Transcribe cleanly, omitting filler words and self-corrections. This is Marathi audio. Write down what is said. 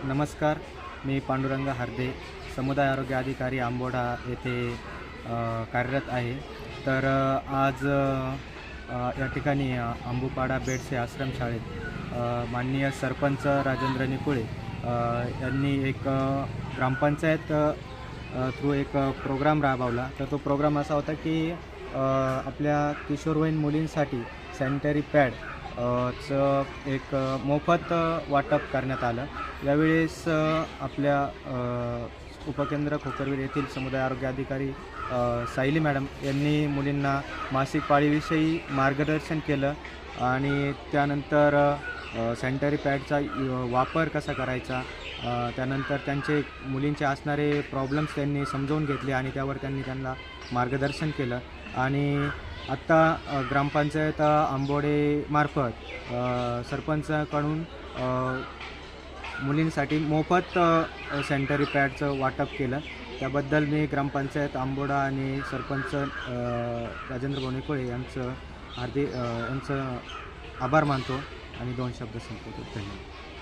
नमस्कार. मी पांडुरंग हार्दे, समुदाय आरोग्य अधिकारी आंबोडा येथे कार्यरत आहे. तर आज या ठिकाणी अंबुपाडा बेडसे आश्रमशाळेत माननीय सरपंच राजेंद्र निकुळे यांनी एक ग्रामपंचायत थ्रू एक प्रोग्राम राबवला. तर तो प्रोग्राम असा होता की आपल्या किशोरवयीन मुलींसाठी सॅनिटरी पॅड चं एक मोफत वाटप करण्यात आलं. यावेळेस आपल्या उपकेंद्र खोकरवीर येथील समुदाय आरोग्य अधिकारी सायली मॅडम यांनी मुलींना मासिक पाळीविषयी मार्गदर्शन केलं आणि त्यानंतर सॅनिटरी पॅडचा वापर कसा करायचा, त्यानंतर त्यांचे मुलींचे असणारे प्रॉब्लेम्स त्यांनी समजावून घेतले आणि त्यावर त्यांना मार्गदर्शन केलं. आणि आत्ता ग्रामपंचायत आंबोडेमार्फत सरपंचाकडून मुलींसाठी मोफत सॅनिटरी पॅडचं वाटप केलं. त्याबद्दल मी ग्रामपंचायत आंबोडा आणि सरपंच राजेंद्र गोनेकोळे यांचं आभार मानतो आणि 2 शब्द संपवतो. धन्यवाद.